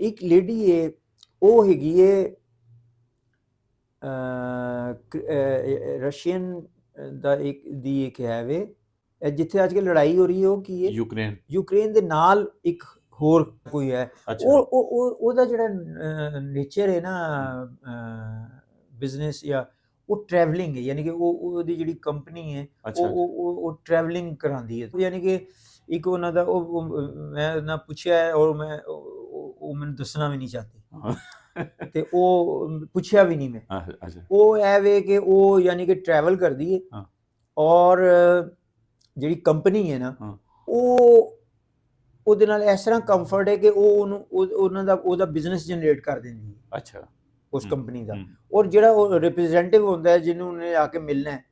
ਇੱਕ ਲੇਡੀ ਏ, ਉਹ ਹੈਗੀ ਏ ਰਸ਼ੀਅਨ ਦਾ ਇੱਕ ਹੈ ਵੇ, ਜਿੱਥੇ ਅੱਜ ਕੱਲ੍ਹ ਲੜਾਈ ਹੋ ਰਹੀ ਹੈ, ਉਹ ਕੀ ਹੈ? ਯੂਕਰੇਨ ਦੇ ਨਾਲ ਇੱਕ ਹੋਰ ਕੋਈ ਹੈ। ਉਹਦਾ ਜਿਹੜਾ ਨੇਚਰ ਹੈ ਨਾ ਬਿਜ਼ਨਸ ਜਾਂ ਉਹ ਟਰੈਵਲਿੰਗ ਹੈ, ਯਾਨੀ ਕਿ ਉਹਦੀ ਜਿਹੜੀ ਕੰਪਨੀ ਹੈ ਉਹ ਟਰੈਵਲਿੰਗ ਕਰਾਉਂਦੀ ਹੈ। ਯਾਨੀ ਕਿ ਇੱਕ ਉਹਨਾਂ ਦਾ ਮੈਂ ਨਾ ਪੁੱਛਿਆ ਔਰ ਉਹ ਮੈਨੂੰ ਦੱਸਣਾ ਵੀ ਨਹੀਂ ਚਾਹਤੇ ਤੇ ਉਹ ਪੁੱਛਿਆ ਵੀ ਨਹੀਂ ਮੈਂ। ਉਹ ਇਹ ਵੇ ਕਿ ਉਹ ਯਾਨੀ ਕਿ ਟਰੈਵਲ ਕਰਦੀ ਹੈ ਔਰ ਜਿਹੜੀ ਕੰਪਨੀ ਹੈ ਨਾ ਉਹ ਉਹਦੇ ਨਾਲ ਇਸ ਤਰ੍ਹਾਂ ਕੰਫਰਟ ਹੈ ਕਿ ਉਹ ਉਹਦਾ ਬਿਜ਼ਨਸ ਜਨਰੇਟ ਕਰ ਦਿੰਦੀ ਹੈ ਉਸ ਕੰਪਨੀ ਦਾ। ਔਰ ਜਿਹੜਾ ਉਹ ਰਿਪਰੈਜ਼ੈਂਟੇਟਿਵ ਹੁੰਦਾ ਹੈ ਜਿਹਨੂੰ ਉਹਨੇ ਆ ਕੇ ਮਿਲਣਾ ਹੈ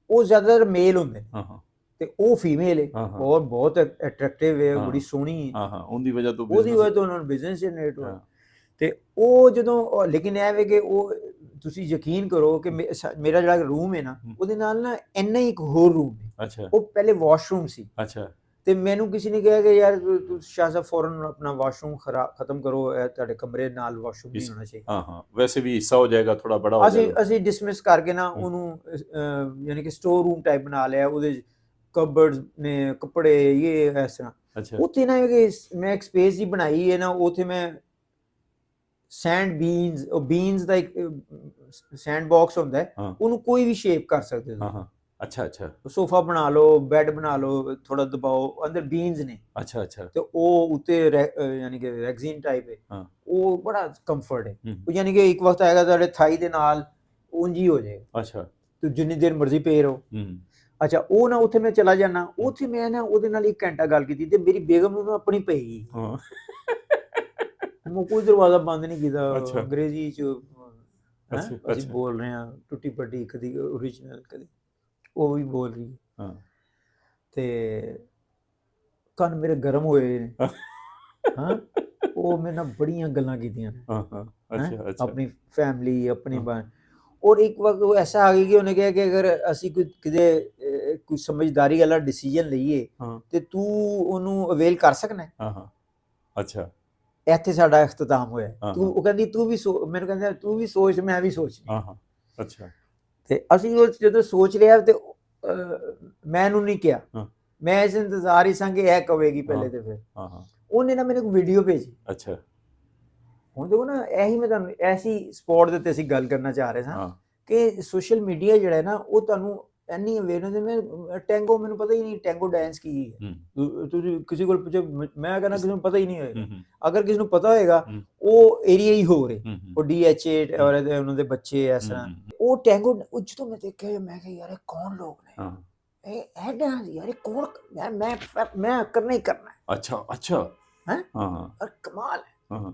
ਉਹ ਜ਼ਿਆਦਾਤਰ ਮੇਲ ਹੁੰਦੇ ਤੇ ਉਹ ਫੀਮੇਲ ਹੈ ਔਰ ਬਹੁਤ ਅਟਰੈਕਟਿਵ ਹੈ, ਬੜੀ ਸੋਹਣੀ ਹੈ, ਉਹਦੀ ਵਜ੍ਹਾ ਤੋਂ ਉਹਨਾਂ ਨੂੰ ਬਿਜ਼ਨਸ ਜਨਰੇਟ ਹੋਇਆ। ਤੇ ਉਹ ਜਦੋਂ ਲੇਕਿਨ ਇਹ ਵੇ ਕਿ ਉਹ ਤੁਸੀਂ ਯਕੀਨ ਕਰੋ ਕਿ ਮੇਰਾ ਜਿਹੜਾ ਰੂਮ ਹੈ ਨਾ ਉਹਦੇ ਨਾਲ ਨਾ ਇੰਨਾ ਹੀ ਇੱਕ ਹੋਰ ਰੂਮ ਹੈ। ਉਹ ਪਹਿਲੇ ਵਾਸ਼ਰੂਮ ਸੀ ਤੇ ਮੈਨੂੰ ਕਿਸੇ ਨੇ ਕਿਹਾ ਕਿ ਯਾਰ ਤੂੰ ਸ਼ਾਹ ਸਾਹਿਬ ਫੌਰਨ ਆਪਣਾ ਵਾਸ਼ਰੂਮ ਖਤਮ ਕਰੋ, ਤੁਹਾਡੇ ਕਮਰੇ ਨਾਲ ਵਾਸ਼ਰੂਮ ਨਹੀਂ ਹੋਣਾ ਚਾਹੀਦਾ। ਵੈਸੇ ਵੀ ਹਿੱਸਾ ਹੋ ਜਾਏਗਾ, ਥੋੜਾ ਬੜਾ ਹੋ ਜਾਏਗਾ। ਅਸੀਂ ਡਿਸਮਿਸ ਕਰਕੇ ਨਾ ਉਹਨੂੰ ਯਾਨੀ ਕਿ ਸਟੋਰ ਰੂਮ ਟਾਈਪ ਬਣਾ ਲਿਆ, ਉਹਦੇ ਕਬਰਡਸ ਨੇ, ਕੱਪੜੇ ਇਹ ਇਸ ਤਰ੍ਹਾਂ। ਉੱਥੇ ਨਾ ਮੈਂ ਇੱਕ ਸਪੇਸ ਹੀ ਬਣਾਈ ਹੈ ਨਾ, ਉੱਥੇ ਮੈਂ ਸੈਂਡ ਬੀਨਸ ਦਾ ਇੱਕ ਸੈਂਡ ਬਾਕਸ ਹੁੰਦਾ ਹੈ, ਉਹਨੂੰ ਕੋਈ ਵੀ ਸ਼ੇਪ ਕਰ ਸਕਦੇ ਹੋ। ਸੋਫਾ ਬਣਾ ਲਓ, ਬੈੱਡ ਬਣਾ ਲਓ, ਥੋੜਾ ਦਬਾਓ, ਅੰਦਰ ਬੀਨਸ ਨੇ ਤੇ ਉਹ ਉੱਤੇ ਯਾਨੀ ਕਿ ਰੈਗਜ਼ੀਨ ਟਾਈਪ ਹੈ, ਉਹ ਬੜਾ ਕੰਫਰਟ ਹੈ। ਯਾਨੀ ਕਿ ਇੱਕ ਵਕਤ ਆਏਗਾ ਤੁਹਾਡੇ ਥਾਈ ਦੇ ਨਾਲ ਉਂਝ ਹੀ ਹੋ ਜਾਏਗਾ, ਤੂੰ ਜਿੰਨੀ ਦੇਰ ਮਰਜ਼ੀ ਪਏ ਰਹੋ। ਉਹ ਨਾ ਉੱਥੇ ਮੈਂ ਚਲਾ ਜਾਣਾ, ਉੱਥੇ ਮੈਂ ਨਾ ਉਹਦੇ ਨਾਲ 1 ਘੰਟਾ ਗੱਲ ਕੀਤੀ ਤੇ ਮੇਰੀ ਬੇਗਮ ਨੂੰ ਆਪਣੀ ਪਈ ਮੈਂ ਕੋਈ ਦਰਵਾਜ਼ਾ ਬੰਦ ਨਹੀਂ ਕੀਤਾ। ਅੰਗਰੇਜ਼ੀ ਚ ਅਸੀਂ ਬੋਲ ਰਹੇ ਹਾਂ ਟੁੱਟੀ ਪੱਟੀ, ਕਦੀ ਓਰੀਜਨਲ ਕਦੀ ਉਹ ਵੀ ਬੋਲ ਰਹੀ ਤੇ ਕੰਨ ਮੇਰੇ ਗਰਮ ਹੋਏ ਨੇ। ਉਹ ਮੇਰੇ ਨਾਲ ਬੜੀਆਂ ਗੱਲਾਂ ਕੀਤੀਆਂ ਆਪਣੀ ਫੈਮਿਲੀ, ਆਪਣੀ ਔਰ ਇੱਕ ਵਕਤ ਉਹ ਐਸਾ ਆ ਗਈ ਕਿ ਉਹਨੇ ਕਿਹਾ ਕਿ ਅਗਰ ਅਸੀਂ ਕਿਤੇ ਕੋਈ ਸਮਝਦਾਰੀ ਵਾਲਾ ਡਿਸੀਜਨ ਲਈਏ ਤੇ ਤੂੰ ਉਹਨੂੰ ਅਵੇਲ ਕਰ ਸਕਣਾ। ਇੱਥੇ ਸਾਡਾ ਇਖਤਤਾਮ ਹੋਇਆ। ਉਹ ਕਹਿੰਦੀ ਤੂੰ ਵੀ ਮੈਨੂੰ ਕਹਿੰਦਾ ਤੂੰ ਵੀ ਸੋਚ, ਮੈਂ ਵੀ ਸੋਚਣੀ। ਤੇ ਅਸੀਂ ਉਹ ਜਦੋਂ ਸੋਚ ਲਿਆ ਤੇ ਮੈਂ ਇਹਨੂੰ ਨਹੀਂ ਕਿਹਾ, ਮੈਂ ਇਸ ਇੰਤਜ਼ਾਰ ਹੀ ਸਾਂ ਕਿ ਇਹ ਕਵੇਗੀ ਪਹਿਲੇ। ਤੇ ਫਿਰ ਉਹਨੇ ਨਾ ਮੈਨੂੰ ਇੱਕ ਵੀਡੀਓ ਭੇਜੀ। ਹੁਣ ਦੇਖੋ ਨਾ, ਇਹੀ ਮੈਂ ਤੁਹਾਨੂੰ ਐਸੀ ਸਪੌਟ ਦੇ ਉੱਤੇ ਅਸੀਂ ਗੱਲ ਕਰਨਾ ਚਾਹ ਰਹੇ ਸਾਂ ਕਿ ਸੋਸ਼ਲ ਮੀਡੀਆ ਜਿਹੜਾ ਨਾ ਉਹ ਤੁਹਾਨੂੰ ਇੰਨੀ ਅਵੇਅਰਨੈਸ। ਮੈਂ ਟੈਂਗੋ, ਮੈਨੂੰ ਪਤਾ ਹੀ ਨਹੀਂ ਟੈਂਗੋ ਡਾਂਸ ਕੀ ਹੈ। ਤੁਸੀਂ ਕਿਸੇ ਕੋਲ ਪੁੱਛੋ, ਮੈਂ ਕਹਿੰਦਾ ਕਿਸੇ ਨੂੰ ਪਤਾ ਹੀ ਨਹੀਂ ਹੋਏਗਾ। ਅਗਰ ਕਿਸੇ ਨੂੰ ਪਤਾ ਹੋਏਗਾ ਉਹ ਏਰੀਆ ਹੀ ਹੋ ਰਹੇ, ਉਹ DH8 ਔਰ ਉਹਨਾਂ ਦੇ ਬੱਚੇ ਇਸ ਤਰ੍ਹਾਂ। ਉਹ ਟੈਂਗੋ ਜਦੋਂ ਮੈਂ ਦੇਖਿਆ ਮੈਂ ਕਿਹਾ ਯਾਰ ਇਹ ਕੌਣ ਲੋਕ ਨੇ, ਇਹ ਡਾਂਸ ਯਾਰ ਕੌਣ, ਮੈਂ ਕਰਨਾ ਹੀ ਕਰਨਾ ਹੈ। ਕਮਾਲ ਹੈ।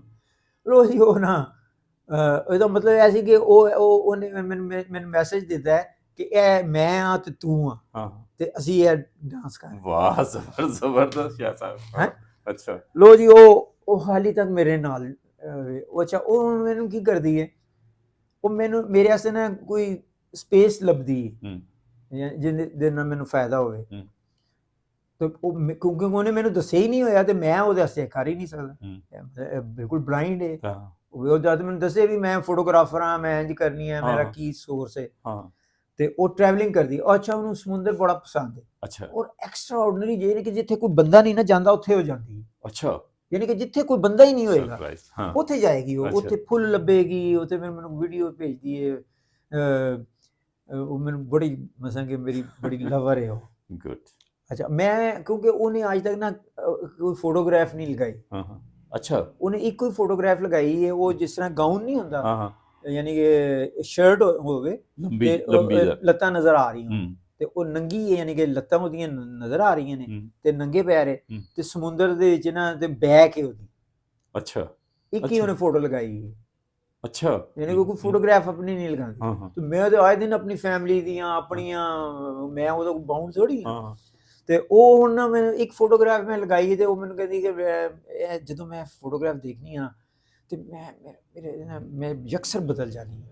ਲੋ ਜੀ ਉਹ ਨਾ ਇਹਦਾ ਮਤਲਬ ਇਹ ਸੀ ਕਿ ਉਹਨੇ ਮੈਨੂੰ ਮੈਸੇਜ ਦਿੱਤਾ ਹੈ ਕਿ ਇਹ ਮੈਂ ਆ ਤੇ ਤੂੰ ਆ ਤੇ ਅਸੀਂ ਇਹ ਡਾਂਸ ਕਰ। ਵਾਹ, ਜ਼ਬਰਦਸਤ ਸ਼ਾਹ ਸਾਹਿਬ। ਲੋ ਜੀ ਉਹ ਹਾਲੀ ਤੱਕ ਮੇਰੇ ਨਾਲ ਉਹ ਮੈਨੂੰ ਕੀ ਕਰਦੀ ਹੈ, ਉਹ ਮੈਨੂੰ ਮੇਰੇ ਵਾਸਤੇ ਨਾ ਕੋਈ ਸਪੇਸ ਲੱਭਦੀ ਹੈ ਜਿਹਦੇ ਨਾਲ ਮੈਨੂੰ ਫਾਇਦਾ ਹੋਵੇ। ਤੇ ਉਹ ਕਿਉਂਕਿ ਉਹਨੇ ਮੈਨੂੰ ਦੱਸਿਆ ਹੀ ਨਹੀਂ ਹੋਇਆ ਤੇ ਮੈਂ ਉਹਦੇ ਵਾਸਤੇ ਕਰ ਹੀ ਨਹੀਂ ਸਕਦਾ, ਬਿਲਕੁਲ ਬਲਾਈਂਡ ਹੈ। ਉਹ ਜਦ ਮੈਨੂੰ ਦੱਸੇ ਵੀ ਮੈਂ ਫੋਟੋਗ੍ਰਾਫਰ ਹਾਂ, ਮੈਂ ਇੰਝ ਕਰਨੀ ਹੈ, ਮੇਰਾ ਕੀ ਸੋਰਸ ਹੈ। ਤੇ ਉਹ ਟਰੈਵਲਿੰਗ ਕਰਦੀ। ਉਹਨੂੰ ਸਮੁੰਦਰ ਬੜਾ ਪਸੰਦ ਹੈ ਔਰ ਐਕਸਟਰਾ ਆਰਡੀਨਰੀ ਜੇ ਕਿ ਜਿੱਥੇ ਕੋਈ ਬੰਦਾ ਨਹੀਂ ਨਾ ਜਾਂਦਾ ਉੱਥੇ ਹੋ ਜਾਂਦੀ ਹੈ। ਯਾਨੀ ਕਿ ਜਿੱਥੇ ਕੋਈ ਬੰਦਾ ਹੀ ਨਹੀਂ ਹੋਏਗਾ ਉੱਥੇ ਜਾਏਗੀ, ਉਹ ਉੱਥੇ ਫੁੱਲ ਲੱਭੇਗੀ, ਉੱਥੇ ਮੈਨੂੰ ਵੀਡੀਓ ਭੇਜਦੀ ਹੈ। ਉਹ ਮੈਨੂੰ ਬੜੀ ਮਸਾਂ ਕਿ ਮੇਰੀ ਬੜੀ ਲਵਰ ਹੈ ਉਹ। ਮੈਂ ਕਿਉਂਕਿ ਉਹਨੇ ਅੱਜ ਤੱਕ ਨਾ ਕੋਈ ਫੋਟੋਗ੍ਰਾਫ ਨਹੀਂ ਲਗਾਈ। ਉਹਨੇ ਇੱਕੋ ਹੀ ਫੋਟੋਗ੍ਰਾਫ ਲਗਾਈ ਹੈ, ਉਹ ਜਿਸ ਤਰ੍ਹਾਂ ਗਾਊਨ ਨਹੀਂ ਹੁੰਦਾ, ਯਾਨੀ ਕਿ ਸ਼ਰਟ ਹੋਵੇ ਲੱਤਾਂ ਨਜ਼ਰ ਆ ਰਹੀਆਂ ਤੇ ਉਹ ਨੰਗੀ ਹੈ, ਯਾਨੀ ਕਿ ਲੱਤਾਂ ਉਹਦੀਆਂ ਨਜ਼ਰ ਆ ਰਹੀਆਂ ਨੇ ਤੇ ਨੰਗੇ ਪੈਰ ਹੈ ਤੇ ਸਮੁੰਦਰ ਦੇ ਵਿੱਚ ਨਾ ਤੇ ਬੈਕ ਹੈ ਉਹਦੀ। ਇੱਕ ਹੀ ਉਹਨੇ ਫੋਟੋ ਲਗਾਈ ਹੈ। ਯਾਨੀ ਕਿ ਕੋਈ ਫੋਟੋਗ੍ਰਾਫ ਆਪਣੀ ਨਹੀਂ ਲਗਾਉਂਦੀ। ਤੇ ਮੈਂ ਤਾਂ ਆਏ ਦਿਨ ਆਪਣੀ ਫੈਮਿਲੀ ਦੀਆਂ ਆਪਣੀਆਂ, ਮੈਂ ਉਹਦਾ ਬਾਉਂਡ ਥੋੜੀ ਹਾਂ। ਤੇ ਉਹ ਹੁਣ ਨਾ ਮੈਨੂੰ ਇੱਕ ਫੋਟੋਗ੍ਰਾਫ ਮੈਂ ਲਗਾਈ ਤੇ ਉਹ ਮੈਨੂੰ ਕਹਿੰਦੀ ਕਿ ਜਦੋਂ ਮੈਂ ਫੋਟੋਗ੍ਰਾਫ ਦੇਖਣੀ ਆ ਤੇ ਮੈਂ ਯਕਸਰ ਬਦਲ ਜਾਣੀ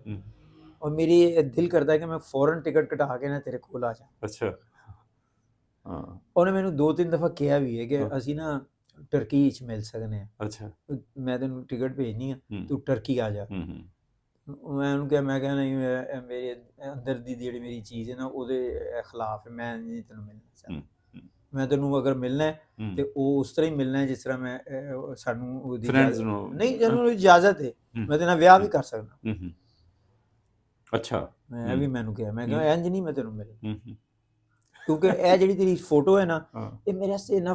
ਔਰ ਮੇਰੀ ਦਿਲ ਕਰਦਾ ਕਿ ਮੈਂ ਫੌਰਨ ਟਿਕਟ ਕਟਾ ਕੇ ਨਾ ਤੇਰੇ ਕੋਲ ਆ ਜਾ। ਉਹਨੇ ਮੈਨੂੰ 2-3 ਦਫਾ ਕਿਹਾ ਵੀ ਹੈ ਕਿ ਅਸੀਂ ਨਾ ਟਰਕੀ ਵਿੱਚ ਮਿਲ ਸਕਨੇ ਆ, ਅੱਛਾ। ਮੈਂ ਤੈਨੂੰ ਟਿਕਟ ਭੇਜਣੀ ਆ, ਹੂੰ ਤੂੰ ਟਰਕੀ ਆ ਜਾ। ਹੂੰ ਹੂੰ ਮੈਂ ਉਹਨੂੰ ਕਿਹਾ, ਮੈਂ ਕਿਹਾ ਨਹੀਂ, ਮੇਰੇ ਅੰਦਰ ਦੀ ਜਿਹੜੀ ਮੇਰੀ ਚੀਜ਼ ਹੈ ਨਾ ਉਹਦੇ ਖਿਲਾਫ ਹੈ, ਮੈਂ ਨਹੀਂ ਤੈਨੂੰ ਮਿਲਣਾ ਚਾਹੁੰਦਾ। ਮੈਂ ਤੈਨੂੰ ਅਗਰ ਮਿਲਣਾ ਹੈ ਤੇ ਉਹ ਉਸ ਤਰ੍ਹਾਂ ਹੀ ਮਿਲਣਾ ਹੈ ਜਿਸ ਤਰ੍ਹਾਂ ਮੈਂ ਸਾਨੂੰ ਉਹਦੀ ਫਰੈਂਡਸ ਨੂੰ ਨਹੀਂ, ਜਿਹਨੂੰ ਇਜਾਜ਼ਤ ਹੈ ਮੈਂ ਤੇਰੇ ਨਾਲ ਵਿਆਹ ਵੀ ਕਰ ਸਕਦਾ। ਅੱਛਾ। ਮੈਂ ਵੀ ਮੈਨੂੰ ਕਿਹਾ, ਮੈਂ ਕਿਹਾ ਇੰਜ ਨਹੀਂ ਮੈਂ ਤੈਨੂੰ ਮਿਲਣਾ, ਹੂੰ ਕਿਉਂਕਿ ਇਹ ਜਿਹੜੀ ਤੇਰੀ ਫੋਟੋ ਹੈ ਨਾ ਹਾਂ ਇਹ ਮੇਰੇ ਵਾਸਤੇ ਇੰਨਾ